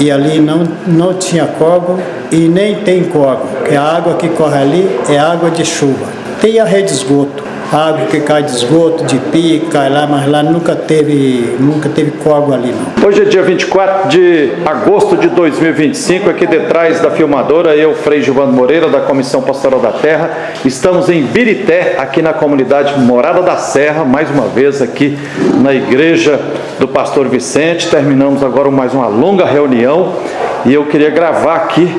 e ali não tinha córrego e nem tem córrego, porque a água que corre ali é água de chuva. Tem a rede de esgoto, água que cai de esgoto, de pia, cai lá, mas lá nunca teve córrego ali não. Hoje é dia 24 de agosto de 2025, aqui detrás da filmadora, eu, Frei Gilvando Moreira, da Comissão Pastoral da Terra. Estamos em Birité, aqui na comunidade Morada da Serra, mais uma vez aqui na igreja do Pastor Vicente. Terminamos agora mais uma longa reunião e eu queria gravar aqui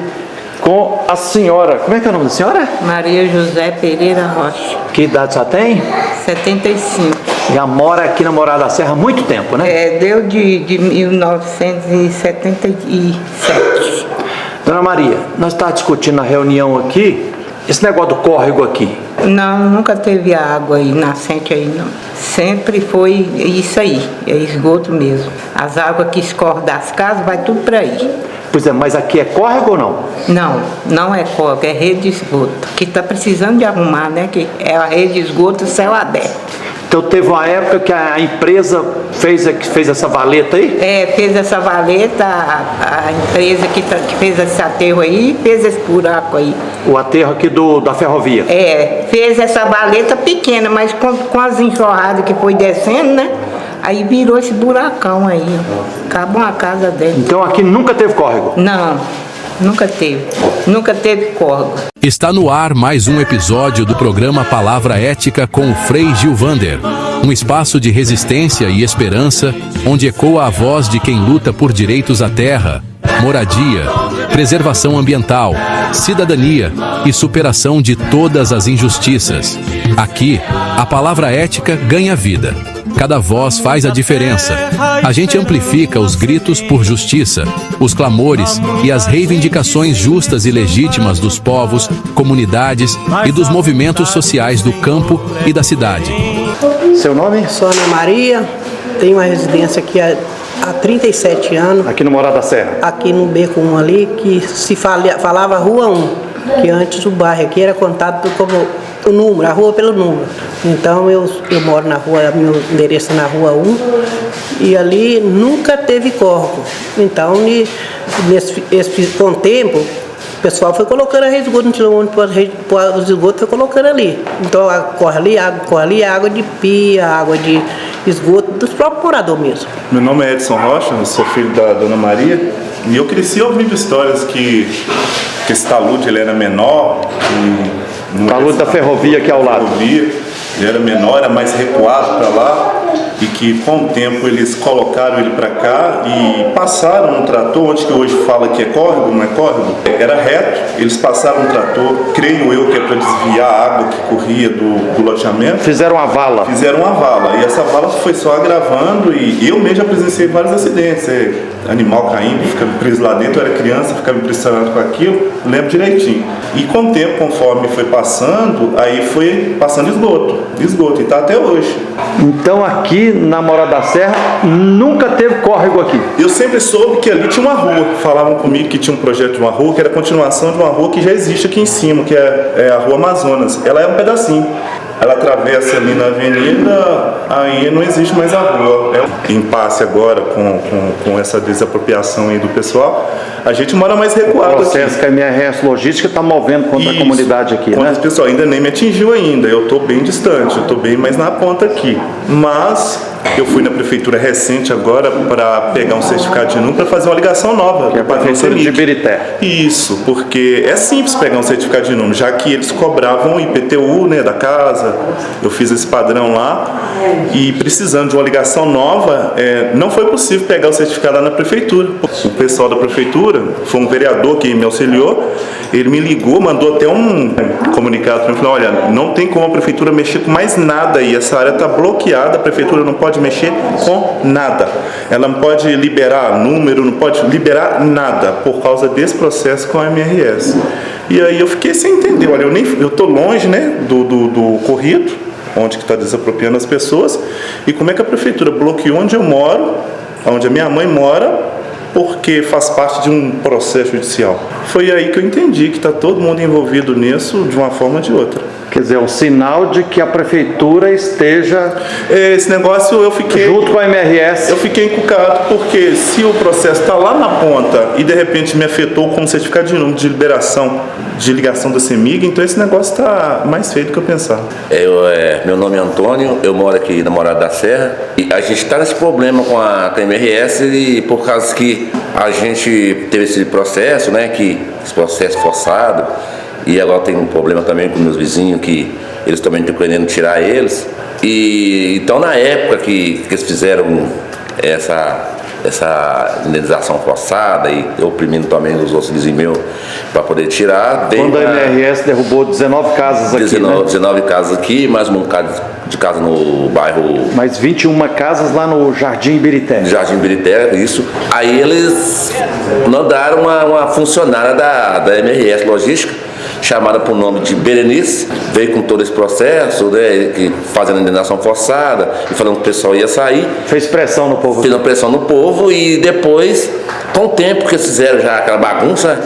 com a senhora. Como é que é o nome da senhora? Maria José Pereira Rocha. Que idade você tem? 75. Já mora aqui na Morada da Serra há muito tempo, né? Deu de 1977. Dona Maria, nós estávamos discutindo na reunião aqui, esse negócio do córrego aqui. Não, nunca teve água aí, nascente aí não. Sempre foi isso aí, é esgoto mesmo. As águas que escorrem das casas, vai tudo para aí. Pois é, mas aqui é córrego ou não? Não, não é córrego, é rede de esgoto. Que está precisando de arrumar, né? Que é a rede de esgoto céu aberto. Então teve uma época que a empresa fez essa valeta aí? Fez essa valeta, a empresa que fez esse aterro aí, fez esse buraco aí. O aterro aqui da ferrovia? Fez essa valeta pequena, mas com as enxurradas que foi descendo, né? Aí virou esse buracão aí, acabou a casa dele. Então aqui nunca teve córrego? Não, nunca teve. Nunca teve córrego. Está no ar mais um episódio do programa Palavra Ética com o Frei Gilvander. Um espaço de resistência e esperança, onde ecoa a voz de quem luta por direitos à terra, moradia, preservação ambiental, cidadania e superação de todas as injustiças. Aqui, a palavra ética ganha vida. Cada voz faz a diferença. A gente amplifica os gritos por justiça, os clamores e as reivindicações justas e legítimas dos povos, comunidades e dos movimentos sociais do campo e da cidade. Seu nome? Sou Ana Maria, tenho uma residência aqui há 37 anos. Aqui no Morada da Serra? Aqui no Beco 1 ali, que se falava Rua 1, que antes o bairro aqui era contado como o número, a rua pelo número. Então eu moro na rua, meu endereço é na Rua 1, e ali nunca teve córrego. Então, com o tempo, o pessoal foi colocando a rede de esgoto, não tinha onde o esgoto, foi colocando ali. Então corre ali água de pia, água de esgoto dos próprios moradores mesmo. Meu nome é Edson Rocha, eu sou filho da Dona Maria, e eu cresci ouvindo histórias que esse talude ele era menor. O talude da ferrovia aqui ao lado. Ele era menor, era mais recuado para lá, e que com o tempo eles colocaram ele para cá e passaram um trator, onde que hoje fala que é córrego, não é córrego, era reto, eles passaram um trator, creio eu que é para desviar a água que corria do loteamento. Fizeram uma vala. E essa vala foi só agravando, e eu mesmo já presenciei vários acidentes, animal caindo, ficando preso lá dentro, eu era criança, ficava impressionado com aquilo, lembro direitinho. E com o tempo, conforme foi passando, aí foi passando esgoto, e está até hoje. Então aqui na Morada da Serra nunca teve córrego aqui? Eu sempre soube que ali tinha uma rua, falavam comigo que tinha um projeto de uma rua, que era a continuação de uma rua que já existe aqui em cima, que é a Rua Amazonas. Ela é um pedacinho. Ela atravessa ali na avenida, aí não existe mais a rua. É um impasse agora com essa desapropriação aí do pessoal. A gente mora mais recuado aqui. O processo que a MRS Logística está movendo contra a comunidade aqui, né? O pessoal ainda nem me atingiu ainda. Eu estou bem distante, eu estou bem mais na ponta aqui. Mas eu fui na prefeitura recente agora para pegar um certificado de número para fazer uma ligação nova. Que é a prefeitura de Birité. Isso, porque é simples pegar um certificado de número, já que eles cobravam o IPTU, né, da casa. Eu fiz esse padrão lá e precisando de uma ligação nova, não foi possível pegar o certificado lá na prefeitura. O pessoal da prefeitura, foi um vereador que me auxiliou, ele me ligou, mandou até um comunicado para mim, falou, olha, não tem como a prefeitura mexer com mais nada aí, essa área está bloqueada, a prefeitura não pode mexer com nada. Ela não pode liberar número, não pode liberar nada por causa desse processo com a MRS. E aí eu fiquei sem entender, olha, eu estou longe, né, do corrido, onde que está desapropriando as pessoas, e como é que a prefeitura bloqueou onde eu moro, onde a minha mãe mora, porque faz parte de um processo judicial. Foi aí que eu entendi que está todo mundo envolvido nisso de uma forma ou de outra. Quer dizer, um sinal de que a prefeitura esteja Esse negócio eu fiquei... junto com a MRS. Eu fiquei encucado porque se o processo está lá na ponta e de repente me afetou com o certificado de número de liberação, de ligação da CEMIG, então esse negócio está mais feio do que eu pensava. Meu nome é Antônio, eu moro aqui na Morada da Serra e a gente está nesse problema com a MRS e por causa que a gente teve esse processo, né, esse processo forçado, e agora tem um problema também com meus vizinhos que eles também estão querendo tirar eles. E então na época que eles fizeram essa indenização forçada e oprimindo também os outros vizinhos meus para poder tirar. Quando a MRS derrubou 19 casas aqui, 19 casas aqui, mais um bocado de casa no bairro... Mais 21 casas lá no Jardim Ibirité. Jardim Ibirité, isso. Aí eles mandaram uma funcionária da MRS Logística, chamada por nome de Berenice, veio com todo esse processo, né, fazendo indenização forçada e falando que o pessoal ia sair. Fez pressão no povo. Fez uma pressão no povo e depois, com o tempo que eles fizeram já aquela bagunça,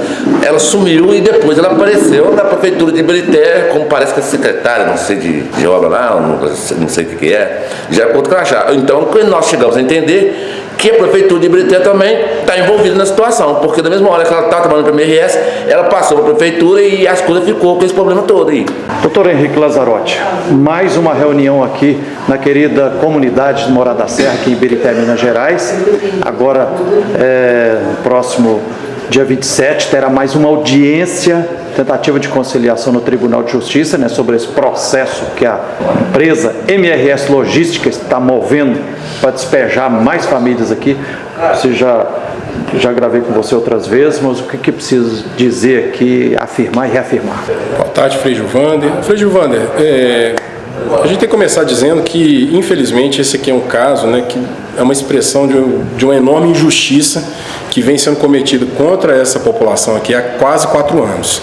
ela sumiu e depois ela apareceu na prefeitura de Ibirité, como parece que é secretária, não sei, de obra lá, não sei o que é, já é outro crachá. Então, quando nós chegamos a entender que a prefeitura de Ibirité também está envolvida na situação, porque da mesma hora que ela está trabalhando para a MRS, ela passou para a prefeitura e as coisas ficou com esse problema todo aí. Doutor Henrique Lazzarotti, mais uma reunião aqui na querida comunidade de Morada da Serra, aqui em Ibirité, Minas Gerais. Agora, no próximo dia 27, terá mais uma audiência, tentativa de conciliação no Tribunal de Justiça, né, sobre esse processo que a empresa MRS Logística está movendo para despejar mais famílias aqui. Você já gravei com você outras vezes, mas o que precisa dizer aqui, afirmar e reafirmar? Boa tarde, Frei Gilvander. Frei Gilvander, a gente tem que começar dizendo que, infelizmente, esse aqui é um caso, né, que é uma expressão de uma enorme injustiça que vem sendo cometida contra essa população aqui há quase 4 anos.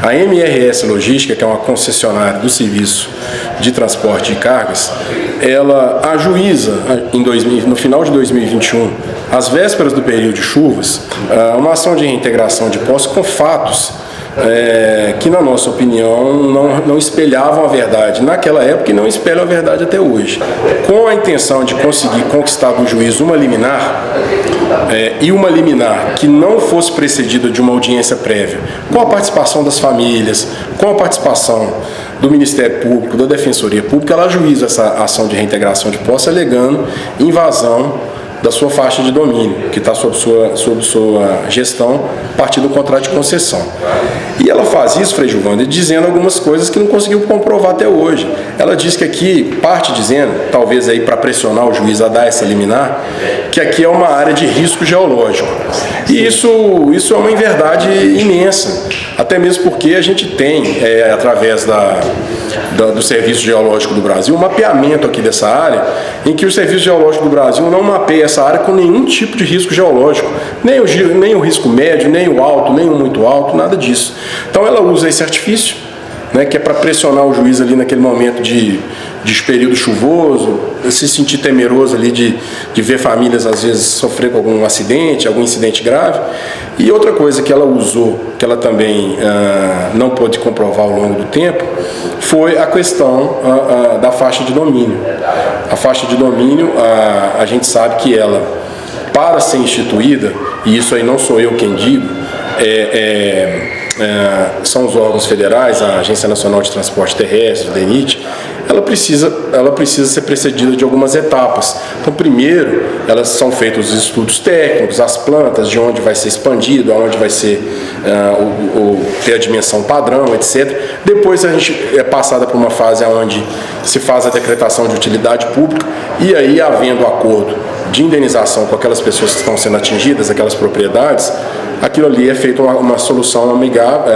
A MRS Logística, que é uma concessionária do serviço de transporte de cargas, ela ajuiza no final de 2021, às vésperas do período de chuvas, uma ação de reintegração de posse com fatos que, na nossa opinião, não espelhavam a verdade naquela época e não espelham a verdade até hoje. Com a intenção de conseguir conquistar do juiz uma liminar, e uma liminar que não fosse precedida de uma audiência prévia, com a participação das famílias, com a participação do Ministério Público, da Defensoria Pública, ela ajuiza essa ação de reintegração de posse alegando invasão da sua faixa de domínio, que está sob sua gestão, a partir do contrato de concessão. E ela faz isso, Frei Gilvander, dizendo algumas coisas que não conseguiu comprovar até hoje. Ela diz que aqui, parte dizendo, talvez aí para pressionar o juiz a dar essa liminar, que aqui é uma área de risco geológico. E isso é uma inverdade imensa, até mesmo porque a gente tem, através do Serviço Geológico do Brasil, um mapeamento aqui dessa área, em que o Serviço Geológico do Brasil não mapeia essa área com nenhum tipo de risco geológico, nem o risco médio, nem o alto, nem o muito alto, nada disso. Então ela usa esse artifício, né, que é para pressionar o juiz ali naquele momento de período chuvoso, se sentir temeroso ali de ver famílias às vezes sofrer com algum acidente, algum incidente grave. E outra coisa que ela usou, que ela também não pôde comprovar ao longo do tempo, foi a questão da faixa de domínio. A faixa de domínio, a gente sabe que ela, para ser instituída, e isso aí não sou eu quem digo, são os órgãos federais, a Agência Nacional de Transporte Terrestre, a DENIT, ela precisa ser precedida de algumas etapas. Então, primeiro, elas são feitos os estudos técnicos, as plantas, de onde vai ser expandido, aonde vai ser ter a dimensão padrão, etc. Depois a gente é passada por uma fase onde se faz a decretação de utilidade pública e aí, havendo acordo de indenização com aquelas pessoas que estão sendo atingidas, aquelas propriedades, aquilo ali é feito uma solução amigável,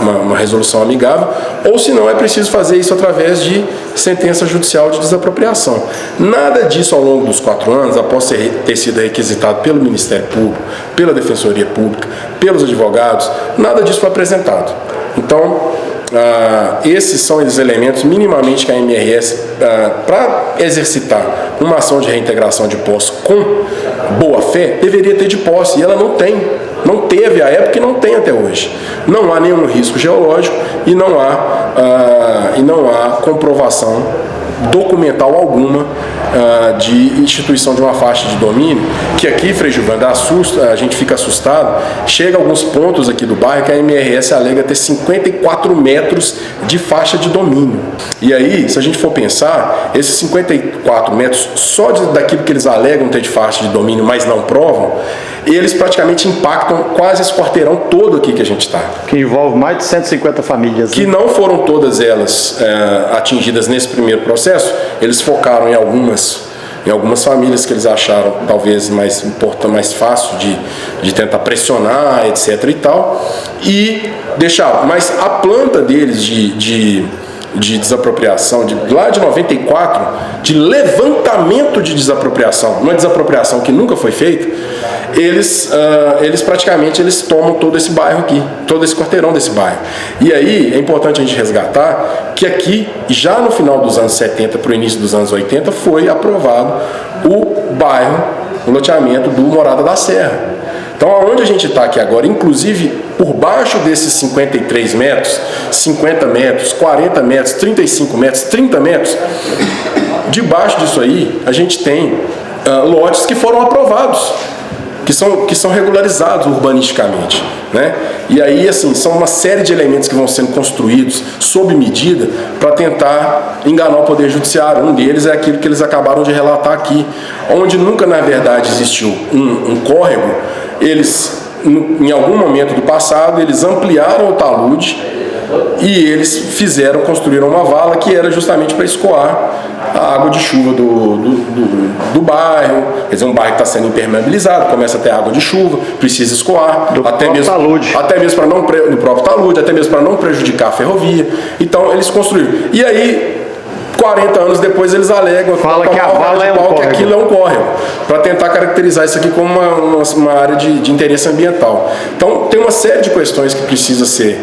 uma resolução amigável, ou se não é preciso fazer isso através de sentença judicial de desapropriação. Nada disso ao longo dos 4 anos, após ter sido requisitado pelo Ministério Público, pela Defensoria Pública, pelos advogados, nada disso foi apresentado. Então, esses são os elementos minimamente que a MRS, para exercitar uma ação de reintegração de posse com boa fé, deveria ter de posse, e ela não tem. Não teve à época e não tem até hoje. Não há nenhum risco geológico e não há comprovação documental alguma de instituição de uma faixa de domínio, que aqui, Frei Gilvander, a gente fica assustado. Chega a alguns pontos aqui do bairro que a MRS alega ter 54 metros de faixa de domínio. E aí, se a gente for pensar, esses 54 metros, só daquilo que eles alegam ter de faixa de domínio, mas não provam, eles praticamente impactam quase esse quarteirão todo aqui que a gente está. Que envolve mais de 150 famílias. Né? Que não foram todas elas atingidas nesse primeiro processo. Eles focaram em algumas famílias que eles acharam talvez mais importante, mais fácil de tentar pressionar, etc. e tal, e deixaram. Mas a planta deles de desapropriação, lá de 94, de levantamento de desapropriação, uma desapropriação que nunca foi feita, eles praticamente tomam todo esse bairro aqui, todo esse quarteirão desse bairro. E aí é importante a gente resgatar que aqui, já no final dos anos 70 para o início dos anos 80, foi aprovado o bairro, o loteamento do Morada da Serra. Então, aonde a gente está aqui agora, inclusive por baixo desses 53 metros, 50 metros, 40 metros, 35 metros, 30 metros, debaixo disso aí, a gente tem lotes que foram aprovados, que são regularizados urbanisticamente, né? E aí, assim, são uma série de elementos que vão sendo construídos sob medida para tentar enganar o Poder Judiciário. Um deles é aquilo que eles acabaram de relatar aqui, onde nunca, na verdade, existiu um córrego. Eles, em algum momento do passado, eles ampliaram o talude e eles construíram uma vala que era justamente para escoar a água de chuva do bairro. Quer dizer, um bairro que está sendo impermeabilizado, começa a ter água de chuva, precisa escoar, até mesmo para não no próprio talude, até mesmo para não prejudicar a ferrovia. Então eles construíram. E aí, 40 anos depois, eles alegam que a vala é um córrego, que aquilo é um córrego, para tentar caracterizar isso aqui como uma área de interesse ambiental. Então tem uma série de questões que precisa ser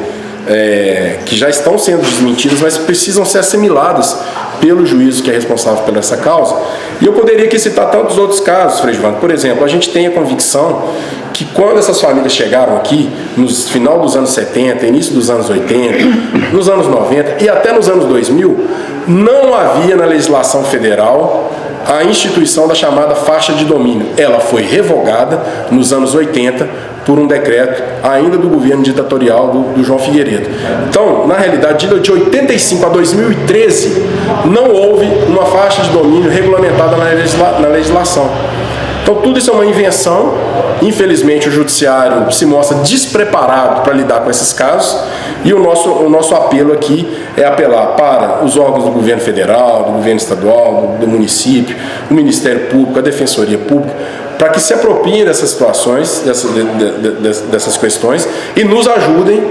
que já estão sendo desmentidas, mas precisam ser assimiladas pelo juízo que é responsável por essa causa. E eu poderia aqui citar tantos outros casos, Frei Gilvander. Por exemplo, a gente tem a convicção que quando essas famílias chegaram aqui, no final dos anos 70, início dos anos 80, nos anos 90 e até nos anos 2000, não havia na legislação federal a instituição da chamada faixa de domínio. Ela foi revogada nos anos 80 por um decreto ainda do governo ditatorial do João Figueiredo. Então, na realidade, de 85 a 2013, não houve uma faixa de domínio regulamentada na legislação. Então, tudo isso é uma invenção. Infelizmente, o judiciário se mostra despreparado para lidar com esses casos, e o nosso apelo aqui é apelar para os órgãos do governo federal, do governo estadual, do município, o Ministério Público, a Defensoria Pública, para que se apropriem dessas situações, dessas questões, e nos ajudem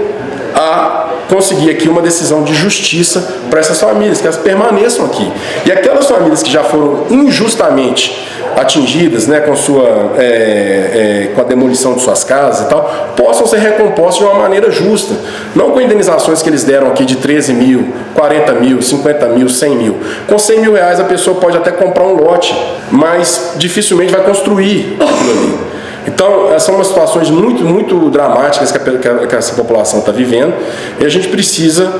a conseguir aqui uma decisão de justiça para essas famílias, que elas permaneçam aqui. E aquelas famílias que já foram injustamente atingidas, né, com a demolição de suas casas e tal, possam ser recompostas de uma maneira justa, não com indenizações que eles deram aqui de 13 mil, 40 mil, 50 mil, 100 mil. Com 100 mil reais a pessoa pode até comprar um lote, mas dificilmente vai construir aquilo ali. Então, são umas situações muito, muito dramáticas que essa população está vivendo, e a gente precisa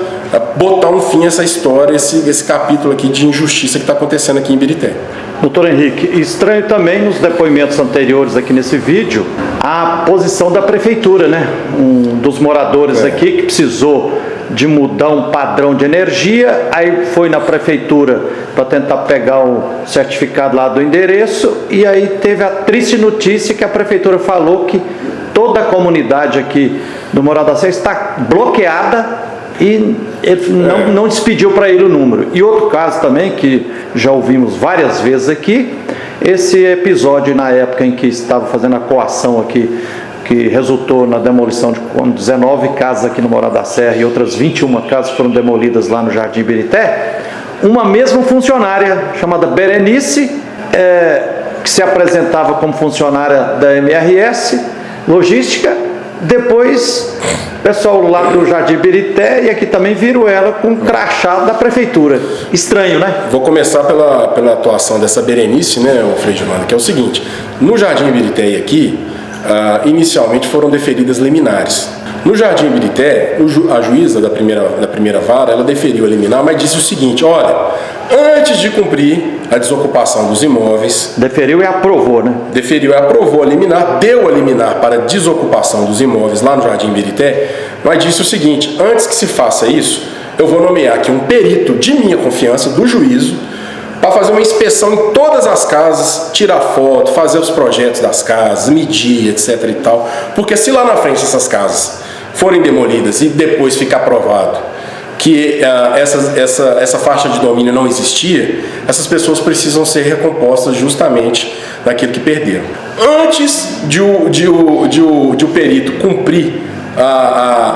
botar um fim a essa história, esse capítulo aqui de injustiça que está acontecendo aqui em Ibirité. Doutor Henrique, estranho também nos depoimentos anteriores aqui nesse vídeo a posição da prefeitura, né? Um dos moradores aqui que precisou de mudar um padrão de energia, aí foi na prefeitura para tentar pegar o certificado lá do endereço, e aí teve a triste notícia que a prefeitura falou que toda a comunidade aqui do Morada da Serra está bloqueada e ele não despediu para ele o número. E outro caso também, que já ouvimos várias vezes aqui, esse episódio na época em que estava fazendo a coação aqui, que resultou na demolição de 19 casas aqui no Morada da Serra e outras 21 casas foram demolidas lá no Jardim Ibirité, uma mesma funcionária chamada Berenice, que se apresentava como funcionária da MRS Logística, depois o pessoal lá do Jardim Ibirité, e aqui também viram ela com crachá da prefeitura. Estranho, né? Vou começar pela atuação dessa Berenice, né, o Frei Gilvander, que é o seguinte: no Jardim Ibirité e aqui, inicialmente foram deferidas liminares. No Jardim Ibirité, a juíza da primeira vara, ela deferiu a liminar, mas disse o seguinte: olha, antes de cumprir a desocupação dos imóveis... Deferiu e aprovou, né? Deferiu e aprovou a liminar, deu a liminar para desocupação dos imóveis lá no Jardim Ibirité, mas disse o seguinte: antes que se faça isso, eu vou nomear aqui um perito de minha confiança, do juízo, para fazer uma inspeção em todas as casas, tirar foto, fazer os projetos das casas, medir, etc. e tal. Porque se lá na frente essas casas forem demolidas e depois ficar provado que essa faixa de domínio não existia, essas pessoas precisam ser recompostas justamente daquilo que perderam. Antes de o perito cumprir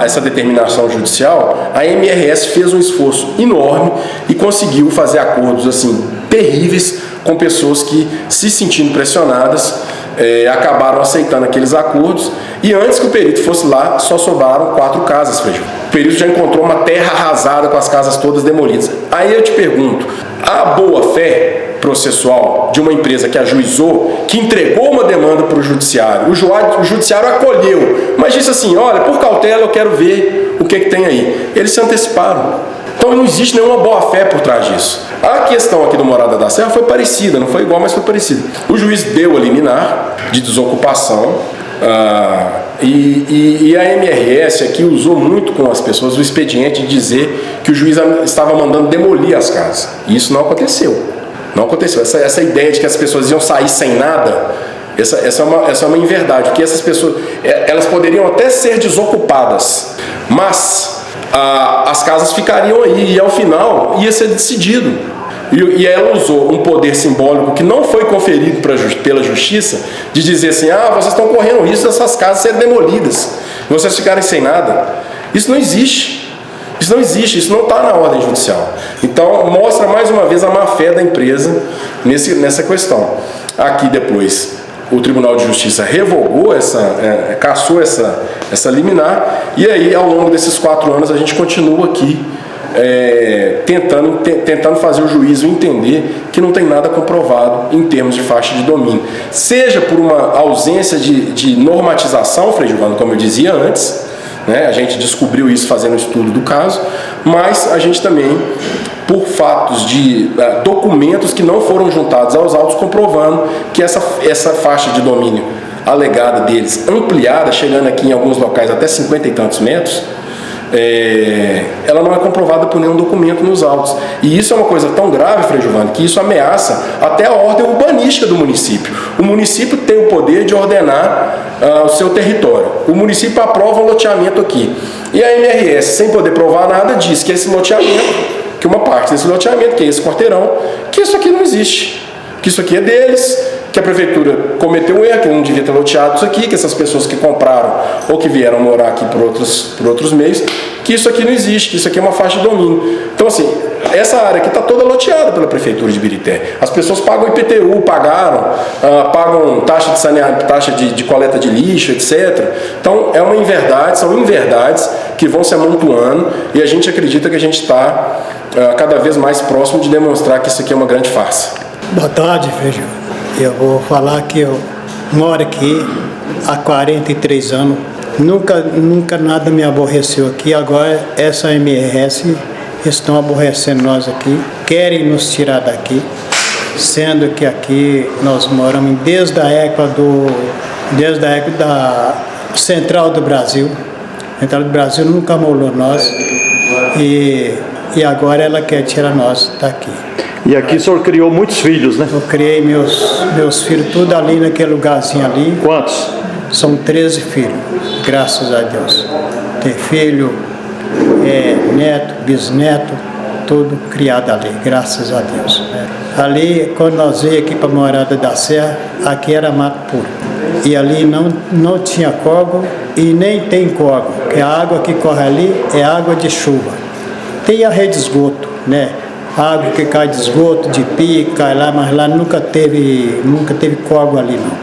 essa determinação judicial, a MRS fez um esforço enorme e conseguiu fazer acordos assim terríveis com pessoas que, se sentindo pressionadas, acabaram aceitando aqueles acordos. E antes que o perito fosse lá, só sobraram 4 casas, Frejão. O perito já encontrou uma terra arrasada com as casas todas demolidas. Aí eu te pergunto, a boa-fé processual de uma empresa que ajuizou, que entregou uma demanda para o judiciário, o judiciário acolheu, mas disse assim: olha, por cautela eu quero ver o que tem aí. Eles se anteciparam. Então não existe nenhuma boa-fé por trás disso. A questão aqui do Morada da Serra foi parecida, não foi igual, mas foi parecida. O juiz deu a liminar de desocupação, e a MRS aqui usou muito com as pessoas o expediente de dizer que o juiz estava mandando demolir as casas. E isso não aconteceu. Não aconteceu. Essa ideia de que as pessoas iam sair sem nada, essa é uma inverdade, porque essas pessoas, elas poderiam até ser desocupadas, mas as casas ficariam aí, e ao final ia ser decidido. E ela usou um poder simbólico que não foi conferido pela justiça, de dizer assim: vocês estão correndo risco dessas casas serem demolidas, vocês ficarem sem nada. Isso não existe. Isso não existe, isso não está na ordem judicial. Então, mostra mais uma vez a má-fé da empresa nessa questão. Aqui depois, o Tribunal de Justiça revogou cassou essa liminar, e aí, ao longo desses 4 anos, a gente continua aqui tentando fazer o juízo entender que não tem nada comprovado em termos de faixa de domínio. Seja por uma ausência de normatização, Frei Gilvando, como eu dizia antes, né? A gente descobriu isso fazendo o estudo do caso, mas a gente também, por fatos de documentos que não foram juntados aos autos, comprovando que essa faixa de domínio alegada deles, ampliada, chegando aqui em alguns locais até 50 e tantos metros, ela não é comprovada por nenhum documento nos autos. E isso é uma coisa tão grave, Frei Giovanni, que isso ameaça até a ordem urbanística do município. O município tem o poder de ordenar o seu território. O município aprova um loteamento aqui. E a MRS, sem poder provar nada, diz que esse loteamento, que uma parte desse loteamento, que é esse quarteirão, que isso aqui não existe. Que isso aqui é deles, que a prefeitura cometeu um erro, que não devia ter loteado isso aqui, que essas pessoas que compraram ou que vieram morar aqui por outros meios, que isso aqui não existe, que isso aqui é uma faixa de domínio. Então, assim, essa área aqui está toda loteada pela prefeitura de Ibirité. As pessoas pagam IPTU, pagam taxa de saneamento, taxa de coleta de lixo, etc. Então, é uma inverdade, são inverdades que vão se amontoando, e a gente acredita que a gente está cada vez mais próximo de demonstrar que isso aqui é uma grande farsa. Boa tarde, Feijão. Eu vou falar que eu moro aqui há 43 anos. Nunca nada me aborreceu aqui. Agora essa MRS estão aborrecendo nós aqui. Querem nos tirar daqui. Sendo que aqui nós moramos desde a época da Central do Brasil. A Central do Brasil nunca molou nós. E agora ela quer tirar nós daqui. E aqui o senhor criou muitos filhos, né? Eu criei meus filhos tudo ali naquele lugarzinho ali. Quantos? São 13 filhos, graças a Deus. Tem filho, neto, bisneto, tudo criado ali, graças a Deus. Ali, quando nós veio aqui para a Morada da Serra, aqui era mato puro. E ali não tinha córrego e nem tem córrego, porque a água que corre ali é água de chuva. Tem a rede de esgoto, né? Água que cai de esgoto, de pia, cai lá, mas lá nunca teve córrego ali, não.